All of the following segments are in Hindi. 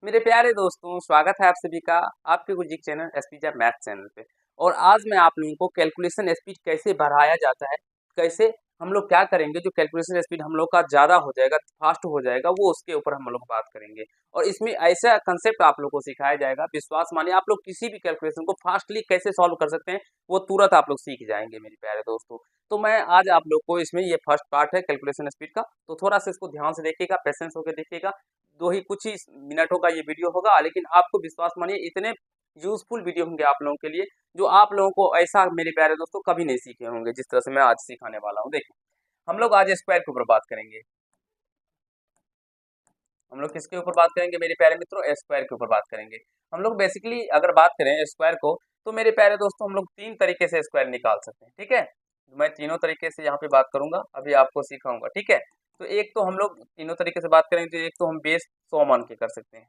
मेरे प्यारे दोस्तों, स्वागत है आप सभी का आपके Gurjeet channel speed of math channel पे। और आज मैं आप लोगों को कैलकुलेशन स्पीड कैसे बढ़ाया जाता है, कैसे हम लोग क्या करेंगे जो कैलकुलेशन स्पीड हम लोग का ज़्यादा हो जाएगा, फास्ट हो जाएगा, वो उसके ऊपर हम लोग बात करेंगे। और इसमें ऐसा कंसेप्ट आप लोग को सिखाया जाएगा, विश्वास मानिए आप लोग किसी भी कैलकुलेशन को फास्टली कैसे सॉल्व कर सकते हैं, वो तुरंत आप लोग सीख जाएंगे मेरे प्यारे दोस्तों। तो मैं आज आप लोग को इसमें ये फर्स्ट पार्ट है कैलकुलेशन स्पीड का, तो थोड़ा सा इसको ध्यान से देखिएगा, पेशेंस होकर देखिएगा। दो ही कुछ ही मिनटों का ये वीडियो होगा, लेकिन आपको विश्वास मानिए इतने यूजफुल वीडियो होंगे आप लोगों के लिए, जो आप लोगों को ऐसा मेरे प्यारे दोस्तों कभी नहीं सीखे होंगे जिस तरह से मैं आज सिखाने वाला हूँ। देखिए, हम लोग आज स्क्वायर के ऊपर बात करेंगे। हम लोग किसके ऊपर बात करेंगे मेरे प्यारे मित्रों? स्क्वायर के ऊपर बात करेंगे। हम लोग बेसिकली अगर बात करें स्क्वायर को, तो मेरे प्यारे दोस्तों हम लोग तीन तरीके से स्क्वायर निकाल सकते हैं। ठीक है, मैं तीनों तरीके से यहाँ पे बात करूंगा, अभी आपको सिखाऊंगा। ठीक है, तो एक तो हम लोग तीनों तरीके से बात करेंगे, तो एक तो हम बेस 100 मान के कर सकते हैं।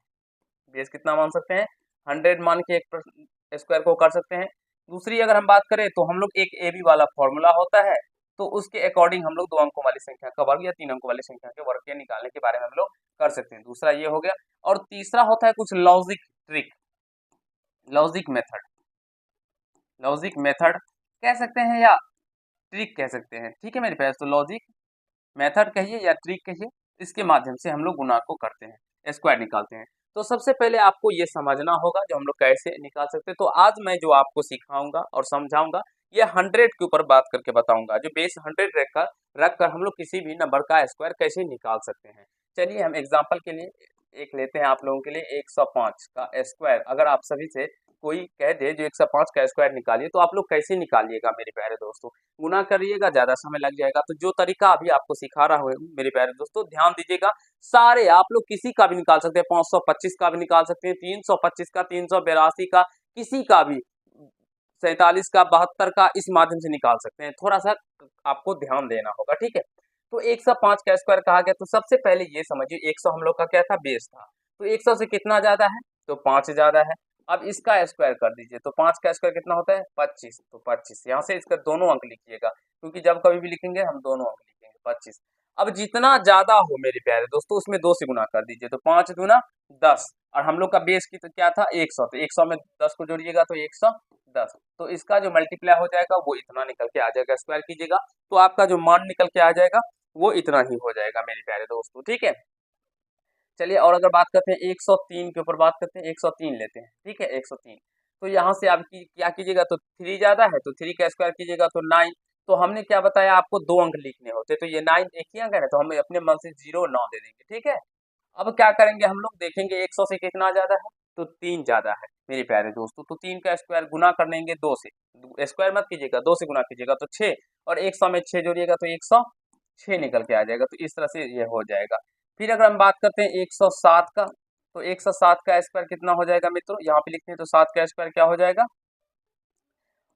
बेस कितना मान सकते हैं? 100 मान के एक स्क्वायर को कर सकते हैं। दूसरी अगर हम बात करें तो हम लोग एक ए बी वाला फॉर्मूला होता है, तो उसके अकॉर्डिंग हम लोग 2 अंकों वाली संख्या का वर्ग या 3 अंकों वाली संख्या के वर्ग के निकालने के बारे में हम लोग कर सकते हैं। दूसरा ये हो गया। और तीसरा होता है कुछ logic trick, logic method. Logic method कह सकते हैं या ट्रिक कह सकते हैं। ठीक है मेरे पास, तो लॉजिक मेथड कहिए या ट्रिक कहिए, इसके माध्यम से हम लोग गुणा को करते हैं, स्क्वायर निकालते हैं। तो सबसे पहले आपको ये समझना होगा जो हम लोग कैसे निकाल सकते हैं। तो आज मैं जो आपको सिखाऊंगा और समझाऊंगा, ये 100 के ऊपर बात करके बताऊंगा, जो बेस 100 रख कर हम लोग किसी भी नंबर का स्क्वायर कैसे निकाल सकते हैं। चलिए हम एग्जाम्पल के लिए एक लेते हैं आप लोगों के लिए। 105 का स्क्वायर अगर आप सभी से कोई कह दे जो 105 का स्क्वायर निकालिए, तो आप लोग कैसे निकालिएगा मेरे प्यारे दोस्तों? गुना करिएगा, ज्यादा समय लग जाएगा। तो जो तरीका अभी आपको सिखा रहा हूँ मेरे प्यारे दोस्तों, ध्यान दीजिएगा। सारे आप लोग किसी का भी निकाल सकते हैं, 525 का भी निकाल सकते हैं, 325 का, 382 का, किसी का भी, 47 का, 72 का, इस माध्यम से निकाल सकते हैं। थोड़ा सा आपको ध्यान देना होगा। ठीक है, तो 105 का स्क्वायर कहा गया, तो सबसे पहले ये समझिए 100 हम लोग का क्या था? बेस था। तो 100 से कितना ज्यादा है? तो 5 ज्यादा है। अब इसका स्क्वायर कर दीजिए, तो 5 का स्क्वायर कितना होता है? 25। तो 25 यहाँ से इसका दोनों अंक लिखिएगा, क्योंकि जब कभी भी लिखेंगे हम दोनों अंक लिखेंगे, 25। अब जितना ज्यादा हो मेरे प्यारे दोस्तों, उसमें 2 से गुना कर दीजिए, तो 5 दूना 10। और हम लोग का बेस की तो क्या था? 100। तो 100 में 10 को जोड़िएगा तो 110। तो इसका जो मल्टीप्लाई हो जाएगा वो इतना निकल के आ जाएगा। स्क्वायर कीजिएगा तो आपका जो मान निकल के आ जाएगा वो इतना ही हो जाएगा मेरे प्यारे दोस्तों। ठीक है, चलिए और अगर बात करते हैं 103 के ऊपर बात करते हैं, 103 लेते हैं। ठीक है, 103। तो यहाँ से आप क्या कीजिएगा? तो 3 ज्यादा है, तो 3 का स्क्वायर कीजिएगा तो 9। तो हमने क्या बताया आपको? 2 अंक लिखने होते, तो ये 9 एक ही अंक है ना, तो हम अपने मन से 0 9 दे देंगे। ठीक है, अब क्या करेंगे हम लोग? देखेंगे 100 से कितना ज्यादा है? तो 3 ज्यादा है मेरे प्यारे दोस्तों। तो 3 का स्क्वायर गुना कर लेंगे 2 से, स्क्वायर मत कीजिएगा, 2 से गुना कीजिएगा तो 6। और 100 में 6 जोड़िएगा तो 106 निकल के आ जाएगा। तो इस तरह से ये हो जाएगा। फिर अगर हम बात करते हैं 107 का, तो 107 का स्क्वायर कितना हो जाएगा मित्रों? यहाँ पे लिखते हैं, तो 7 का स्क्वायर क्या हो जाएगा?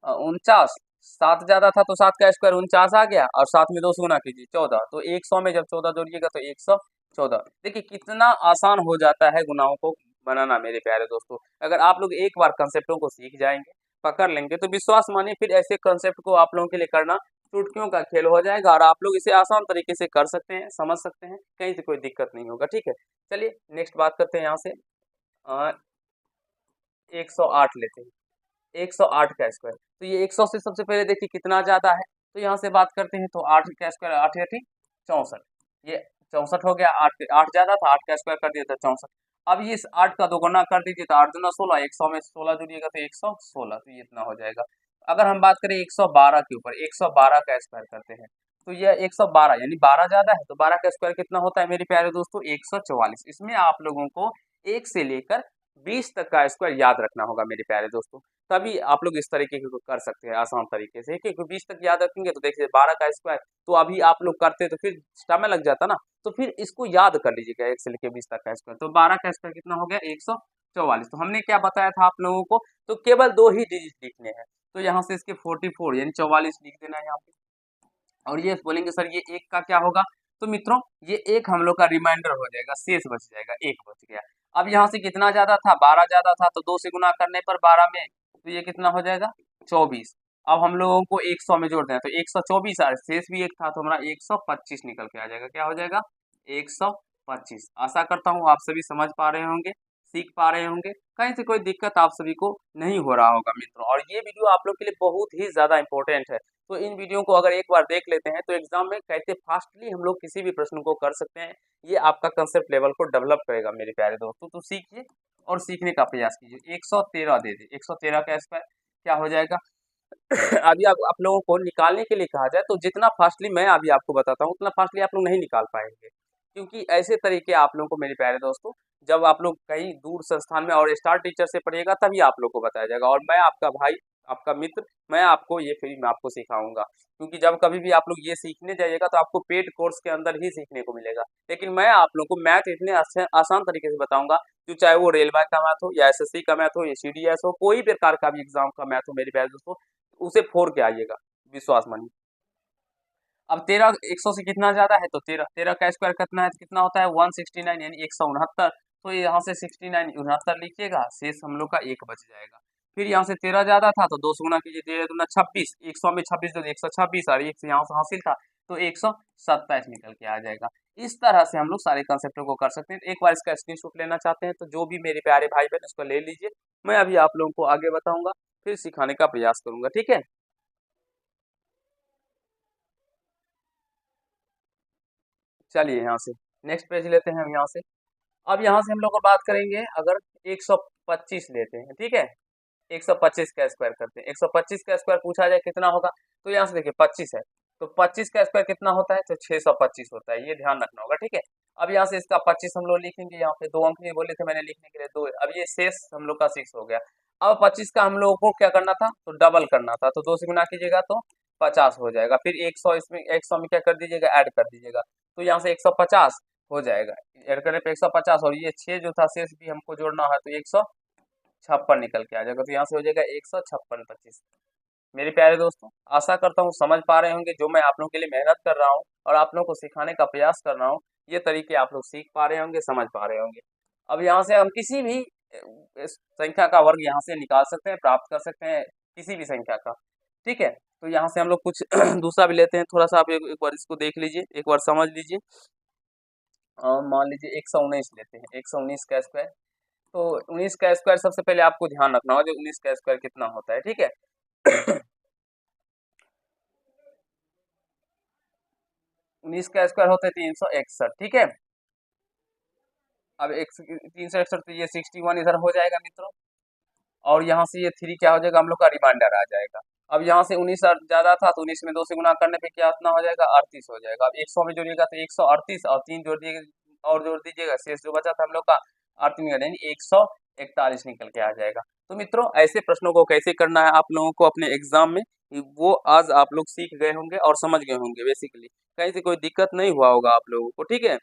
49। 7 ज्यादा था तो 7 का स्क्वायर 49 आ गया, और साथ में 2 से गुना कीजिए 14। तो 100 में जब 14 जोड़िएगा तो 114। देखिए कितना आसान हो जाता है गुनाहों को बनाना मेरे प्यारे दोस्तों। अगर आप लोग एक बार कंसेप्टों को सीख जाएंगे, पकड़ लेंगे, तो विश्वास मानिए फिर ऐसे कंसेप्ट को आप लोगों के लिए करना चुटकियों का खेल हो जाएगा, और आप लोग इसे आसान तरीके से कर सकते हैं, समझ सकते हैं, कहीं से कोई दिक्कत नहीं होगा। ठीक है, चलिए नेक्स्ट बात करते हैं। यहाँ से 108 लेते हैं, 108 का स्क्वायर। तो ये 100 से सबसे पहले देखिए कितना ज्यादा है, तो यहाँ से बात करते हैं। तो 8 का स्क्वायर, 8 8 64। ये 64 हो गया। 8 8 ज्यादा था, 8 का स्क्वायर कर दिया था 64। अब ये इस 8 का दोगुना कर दीजिए, तो 8 दूना 16, 100 में 16 जुड़िएगा तो 116। तो ये इतना हो जाएगा। अगर हम बात करें 112 के ऊपर, 112 का स्क्वायर करते हैं, तो यह 112 यानी 12 ज्यादा है, तो 12 का स्क्वायर कितना होता है मेरे प्यारे दोस्तों? 144। इसमें आप लोगों को 1 से लेकर 20 तक का स्क्वायर याद रखना होगा मेरे प्यारे दोस्तों, तभी आप लोग इस तरीके के कर सकते हैं आसान तरीके से। क्योंकि 20 तक याद रखेंगे तो देखिए 12 का स्क्वायर तो अभी आप लोग करते तो फिर समय लग जाता ना, तो फिर इसको याद कर लीजिएगा 1 से लेकर 20 तक का स्क्वायर। तो 12 का स्क्वायर कितना हो गया? 144। तो हमने क्या बताया था आप लोगों को? तो केवल 2 ही डिजिट लिखने हैं, तो यहाँ से इसके 44 यानी 44 लिख देना है यहाँ पे। और ये बोलेंगे सर ये एक का क्या होगा? तो मित्रों ये एक हम लोग का रिमाइंडर हो जाएगा, शेष बच जाएगा, एक बच गया। अब यहाँ से कितना ज्यादा था? 12 ज्यादा था, तो 2 से गुना करने पर 12 में, तो ये कितना हो जाएगा? 24। अब हम लोगों को 100 में जोड़ दें, तो 124 आ, शेष भी एक था, तो हमारा 125 निकल के आ जाएगा। क्या हो जाएगा? 125। आशा करता हूँ आप सभी समझ पा रहे होंगे। सीख पा रहे होंगे, कहीं से कोई दिक्कत आप सभी को नहीं हो रहा होगा मित्रों। और ये वीडियो आप लोग के लिए बहुत ही ज़्यादा इंपॉर्टेंट है, तो इन वीडियो को अगर एक बार देख लेते हैं तो एग्जाम में कैसे फास्टली हम लोग किसी भी प्रश्न को कर सकते हैं, ये आपका कंसेप्ट लेवल को डेवलप करेगा मेरे प्यारे दोस्तों। तो सीखिए और सीखने का प्रयास कीजिए। 113 दे दे, 113 का स्क्वायर क्या हो जाएगा? अभी आप लोगों को निकालने के लिए कहा जाए तो जितना फास्टली मैं अभी आपको बताता हूँ उतना फास्टली आप लोग नहीं निकाल पाएंगे, क्योंकि ऐसे तरीके आप लोगों को मेरे प्यारे दोस्तों जब आप लोग कहीं दूर संस्थान में और स्टार टीचर से पढ़िएगा तभी आप लोग को बताया जाएगा। और मैं आपका भाई, आपका मित्र, मैं आपको ये फ्री में आपको सिखाऊंगा, क्योंकि जब कभी भी आप लोग ये सीखने जाइएगा तो आपको पेड कोर्स के अंदर ही सीखने को मिलेगा। लेकिन मैं आप लोग को मैथ इतने आसान तरीके से बताऊंगा, जो चाहे वो रेलवे का मैथ हो या एसएससी का मैथ हो या सीडीएस हो, कोई प्रकार का भी एग्जाम का मैथ हो मेरे प्यारे दोस्तों, उसे फोड़ के आइएगा, विश्वास मानिए। अब 13 100 से कितना ज्यादा है तो 13 13 का स्क्वायर कितना है, कितना होता है 169 यानी 169। तो यहाँ से 69 69 लिखिएगा, शेष हम लोग का एक बच जाएगा। फिर यहाँ से 13 ज्यादा था तो 2 से गुना कीजिए, 13 दूना 26, 100 में 26 तो 126, और एक से यहाँ से हासिल था तो 127 निकल के आ जाएगा। इस तरह से हम लोग सारे कंसेप्टों को कर सकते हैं। एक बार इसका स्क्रीनशॉट लेना चाहते हैं तो जो भी मेरे प्यारे भाई बहन इसको ले लीजिए, मैं अभी आप लोगों को आगे बताऊंगा, फिर सिखाने का प्रयास करूंगा, ठीक है। चलिए यहाँ से नेक्स्ट पेज लेते हैं हम यहाँ से। अब यहाँ से हम लोग बात करेंगे, अगर 125 लेते हैं, ठीक है, 125 का स्क्वायर करते हैं, 125 का स्क्वायर पूछा जाए कितना होगा, तो यहाँ से देखिए 25 है, तो 25 का स्क्वायर कितना होता है, तो 625 होता है, ये ध्यान रखना होगा, ठीक है। अब यहाँ से इसका 25 हम लोग लिखेंगे, यहाँ पे 2 अंक नहीं बोले थे मैंने लिखने के लिए, 2 अब ये शेष हम लोग का 6 हो गया। अब 25 का हम लोगों को क्या करना था, तो डबल करना था, तो 2 से गुना कीजिएगा तो 50 हो जाएगा। फिर 100 इसमें 100 में क्या कर दीजिएगा, ऐड कर दीजिएगा, तो यहाँ से 150 हो जाएगा। ऐड करने पे 150, और ये 6 जो था शेष भी हमको जोड़ना है तो 156 निकल के आ जाएगा, तो यहाँ से हो जाएगा 156 25। मेरे प्यारे दोस्तों, आशा करता हूँ समझ पा रहे होंगे जो मैं आप लोगों के लिए मेहनत कर रहा हूँ और आप लोगों को सिखाने का प्रयास कर रहा हूँ, ये तरीके आप लोग सीख पा रहे होंगे, समझ पा रहे होंगे। अब यहाँ से हम किसी भी इस संख्या का वर्ग यहाँ से निकाल सकते हैं, प्राप्त कर सकते हैं किसी भी संख्या का, ठीक है। तो यहाँ से हम लोग कुछ दूसरा भी लेते हैं, थोड़ा सा आप एक बार इसको देख लीजिए, एक बार समझ लीजिए। मान लीजिए 119 लेते हैं, 119 का स्क्वायर, तो 19 का स्क्वायर सबसे पहले आपको ध्यान रखना होगा, जो 19 का स्क्वायर कितना होता है, ठीक है। 19 का स्क्वायर होता है 361, ठीक है। अब 361 तो ये 61 इधर हो जाएगा मित्रों, और यहाँ से ये 3 क्या हो जाएगा, हम लोग का रिमाइंडर आ जाएगा। अब यहाँ से 19 ज्यादा था तो 19 में 2 से गुना करने पे क्या इतना हो जाएगा, 38 हो जाएगा। अब 100 में जोड़िएगा तो 138, और 3 जोड़ दिए और जोड़ दीजिएगा, शेष जो बचा था हम लोग का 38 यानी 141 निकल के आ जाएगा। तो मित्रों, ऐसे प्रश्नों को कैसे करना है आप लोगों को अपने एग्जाम में, वो आज आप लोग सीख गए होंगे और समझ गए होंगे बेसिकली, कहीं से कोई दिक्कत नहीं हुआ होगा आप लोगों को, ठीक है।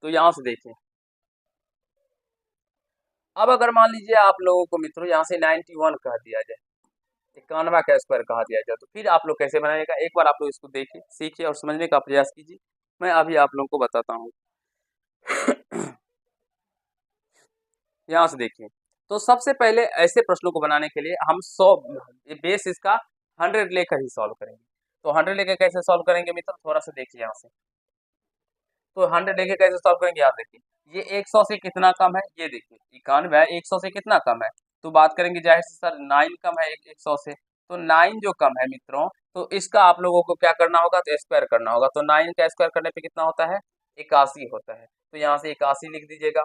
तो यहाँ से देखिए, अब अगर मान लीजिए आप लोगों को मित्रों यहाँ से 91 कह दिया जाए, 91 का स्क्वायर कहा दिया जाए, तो फिर आप लोग कैसे बनाएगा, एक बार आप लोग इसको देखिए, सीखिए और समझने का प्रयास कीजिए, मैं अभी आप लोगों को बताता हूँ। यहाँ से देखिए, तो सबसे पहले ऐसे प्रश्नों को बनाने के लिए हम 100 बेस इसका 100 लेकर ही सॉल्व करेंगे। तो 100 लेकर कैसे सॉल्व करेंगे मित्र, थोड़ा सा देखिए यहाँ से, तो 100 लेके कैसे सॉल्व करेंगे, यहाँ देखिए, ये 100 से कितना कम है, ये देखिए 91 है, 100 से कितना कम है, तो बात करेंगे जाहिर से सर 9 कम है 100 से, तो 9 जो कम है मित्रों, तो इसका आप लोगों को क्या करना होगा, तो स्क्वायर करना होगा, तो 9 का स्क्वायर करने पे कितना होता है, 81 होता है, तो यहाँ से 81 लिख दीजिएगा।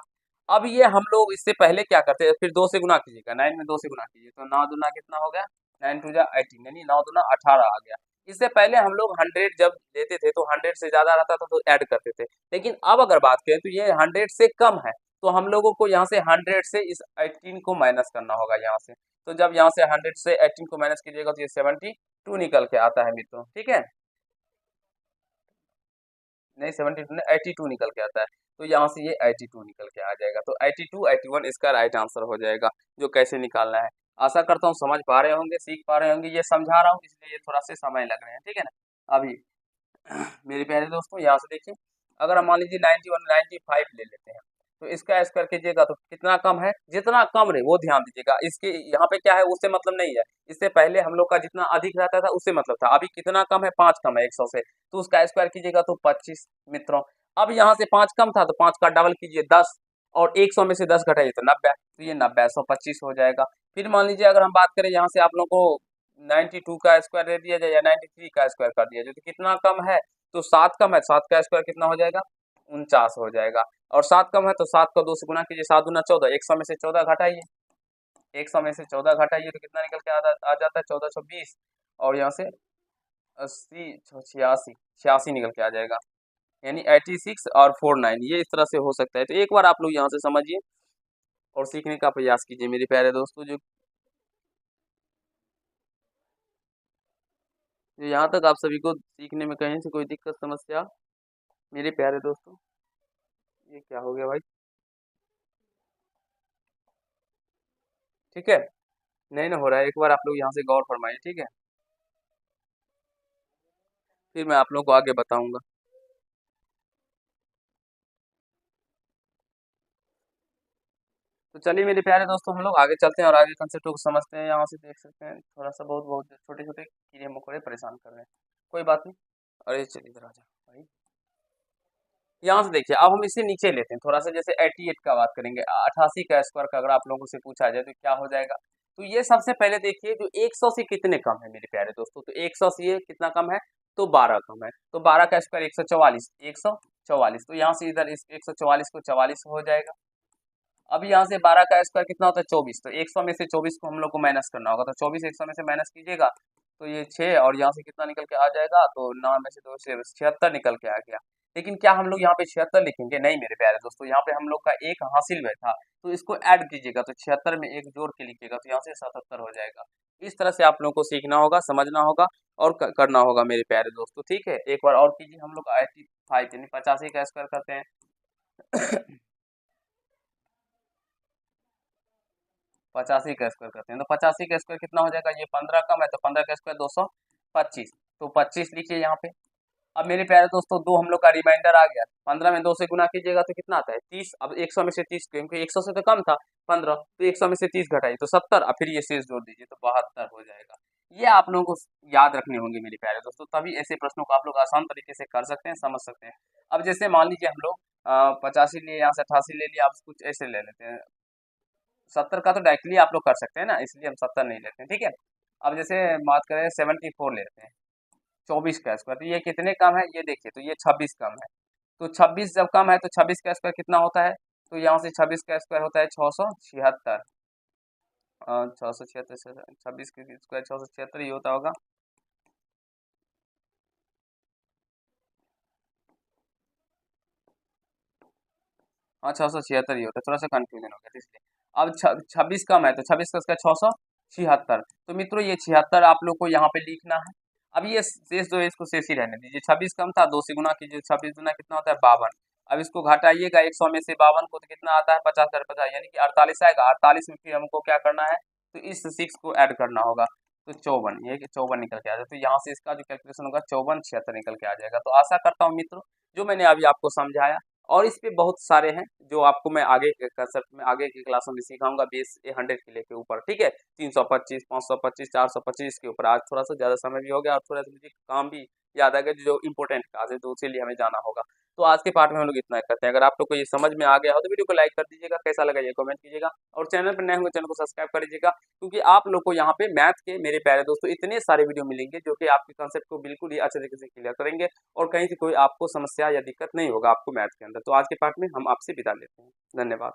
अब ये हम लोग इससे पहले क्या करते हैं, फिर 2 से गुना कीजिएगा, 9 में 2 से गुना कीजिए, तो 9 दूना कितना हो गया, 9 टू जा 18 यानी 9 दूना 18 आ गया। इससे पहले हम लोग 100 जब लेते थे तो 100 से ज्यादा रहता था तो ऐड करते थे, लेकिन अब अगर बात करें तो ये 100 से कम है, तो हम लोगों को यहाँ से 100 से इस 18 को माइनस करना होगा यहाँ से, तो जब यहाँ से 100 से 18 को माइनस कीजिएगा तो ये 72 निकल के आता है मित्रों, ठीक है, नहीं 72 नहीं 82 निकल के आता है, तो यहाँ से ये 82 निकल के आ जाएगा, तो 82 81 इसका राइट आंसर हो जाएगा, जो कैसे निकालना है। आशा करता हूँ समझ पा रहे होंगे, सीख पा रहे होंगे, ये समझा रहा हूँ इसलिए ये थोड़ा से समय लग रहे हैं, ठीक है ना। अभी मेरे प्यारे दोस्तों यहाँ से देखिए, अगर हम मान लीजिए 91 95 ले लेते हैं, तो इसका स्क्वायर कीजिएगा तो कितना कम है, जितना कम रहे वो ध्यान दीजिएगा, इसके यहाँ पे क्या है उससे मतलब नहीं है, इससे पहले हम लोग का जितना अधिक रहता था उससे मतलब था, अभी कितना कम है, 5 कम है 100 से, तो उसका स्क्वायर कीजिएगा तो 25 मित्रों। अब यहाँ से 5 कम था तो 5 का डबल कीजिए 10, और 100 में से 10 घटाइए तो 90, तो ये 90 125 हो जाएगा। फिर मान लीजिए अगर हम बात करें यहाँ से आप लोगों को 92 का स्क्वायर दे दिया जाए या 93 का स्क्वायर कर दिया जाए, तो कितना कम है, तो 7 कम है, 7 का स्क्वायर कितना हो जाएगा, 49 हो जाएगा। और 7 कम है तो 7 को 2 से गुना कीजिए, 7 दूना 14, 100 में से 14 घटाइए, 100 में से 14 घटाइए तो कितना निकल के आ जाता है, 14 20, और यहाँ से 80 86 86 निकल के आ जाएगा, यानी 86 और 49, ये इस तरह से हो सकता है। तो एक बार आप लोग यहाँ से समझिए और सीखने का प्रयास कीजिए मेरे प्यारे दोस्तों। जो यहाँ तक आप सभी को सीखने में कहीं से कोई दिक्कत समस्या, मेरे प्यारे दोस्तों, ये क्या हो गया भाई, ठीक है, नहीं ना हो रहा है, एक बार आप लोग यहाँ से गौर फरमाइए, ठीक है, फिर मैं आप लोगों को आगे बताऊंगा। तो चलिए मेरे प्यारे दोस्तों, हम लोग आगे चलते हैं और आगे कंसेप्टों को समझते हैं। यहाँ से देख सकते हैं थोड़ा सा बहुत बहुत छोटे छोटे कीड़े मकोड़े परेशान कर रहे हैं, कोई बात नहीं। अरे चलिए इधर आ जाओ भाई, यहाँ से देखिए, अब हम इसे नीचे लेते हैं थोड़ा सा, जैसे 88 का बात करेंगे, 88 का स्क्वायर का अगर आप लोगों से पूछा जाए तो क्या हो जाएगा। तो ये सबसे पहले देखिए जो 100 से कितने कम है मेरे प्यारे दोस्तों, तो 100 से ये कितना कम है, तो 12 कम है, तो 12 का स्क्वायर 144, 144, तो यहाँ से इधर इस 144 को 44 हो जाएगा। अब यहाँ से 12 का स्क्वायर कितना होता है, 24, तो 100 में से 24 को हम लोग को माइनस करना होगा, तो 24 100 में से माइनस कीजिएगा तो ये 6, और यहाँ से कितना निकल के आ जाएगा, तो 9 में से 2 से 76 निकल के आ गया। लेकिन क्या हम लोग यहाँ पे 76 लिखेंगे, नहीं मेरे प्यारे दोस्तों, यहाँ पे हम लोग का एक हासिल में था, तो इसको ऐड कीजिएगा, तो 76 में एक जोड़ के लिखिएगा, तो यहाँ से 77 हो जाएगा। इस तरह से आप लोगों को सीखना होगा, समझना होगा और करना होगा मेरे प्यारे दोस्तों, ठीक है। एक बार और कीजिए, हम लोग 85 यानी 85 का स्क्वायर करते हैं। 85 का स्क्वायर करते हैं, तो 85 का स्क्वायर कितना हो जाएगा, ये 15 कम है, तो 15 का स्क्वायर 225, तो 25 लिखिए यहाँ पे। अब मेरे प्यारे दोस्तों, दो हम लोग का रिमाइंडर आ गया, 15 में 2 से गुना कीजिएगा तो कितना आता है, 30। अब 100 में से 30, क्योंकि 100 से तो कम था 15, तो 100 में से 30 घटाइए तो 70, और फिर ये शेष जोड़ दीजिए तो 72 हो जाएगा। ये आप लोगों को याद रखने होंगे मेरे प्यारे दोस्तों, तभी ऐसे प्रश्नों को आप लोग आसान तरीके से कर सकते हैं, समझ सकते हैं। अब जैसे मान लीजिए हम लोग 85 लिए, यहाँ से 88 ले लिया, आप कुछ ऐसे ले लेते हैं, 70 का तो डायरेक्टली आप लोग कर सकते हैं ना, इसलिए हम 70 नहीं लेते हैं, ठीक है। अब जैसे बात करें 74 लेते हैं, 24 का स्क्वायर, तो ये कितने कम है, ये देखिए, तो ये 26 कम है, तो 26 जब कम है तो 26 का स्क्वायर कितना होता है, तो यहाँ से 26 का स्क्वायर होता है 676, 676 से 26 के स्क्वायर 676 ही होता होगा। हाँ 676 ही होता है, थोड़ा सा कंफ्यूजन हो गया था इसलिए। अब 26 कम है तो 26 का स्क्वायर 676, तो मित्रों ये 76 आप लोग को यहाँ पे लिखना है। अब ये शेष जो है इसको शेष ही रहने दीजिए, 26 कम था, 2 से गुना कीजिए, 26 गुना कितना होता है 52। अब इसको घटाइएगा 100 में से 52 को, तो कितना आता है 50 50, यानी कि 48 आएगा। 48 में फिर हमको क्या करना है, तो इस 6 को ऐड करना होगा, तो 54, ये 54 निकल के आ जाए, तो यहाँ से इसका जो कैलकुलेशन होगा 54 76 निकल के आ जाएगा। तो आशा करता हूँ मित्रों, जो मैंने अभी आपको समझाया, और इस पे बहुत सारे हैं जो आपको मैं आगे के कंसेप्ट में आगे की क्लासों में सिखाऊंगा, बेस 100 के लेके ऊपर, ठीक है, 325 525 425 के ऊपर। आज थोड़ा सा ज़्यादा समय भी हो गया और थोड़ा सा मुझे काम भी याद आ गया, जो इंपॉर्टेंट क्लास है, तो उसके लिए हमें जाना होगा। तो आज के पार्ट में हम लोग इतना करते हैं। अगर आप लोग को ये समझ में आ गया हो तो वीडियो को लाइक कर दीजिएगा, कैसा लगा ये कमेंट कीजिएगा, और चैनल पर नए होंगे चैनल को सब्सक्राइब कर दीजिएगा, क्योंकि आप लोग को यहाँ पे मैथ के मेरे प्यारे दोस्तों इतने सारे वीडियो मिलेंगे जो कि आपके कंसेप्ट को बिल्कुल ही अच्छे तरीके से क्लियर करेंगे, और कहीं से कोई आपको समस्या या दिक्कत नहीं होगा आपको मैथ के अंदर। तो आज के पार्ट में हम आपसे विदा लेते हैं, धन्यवाद।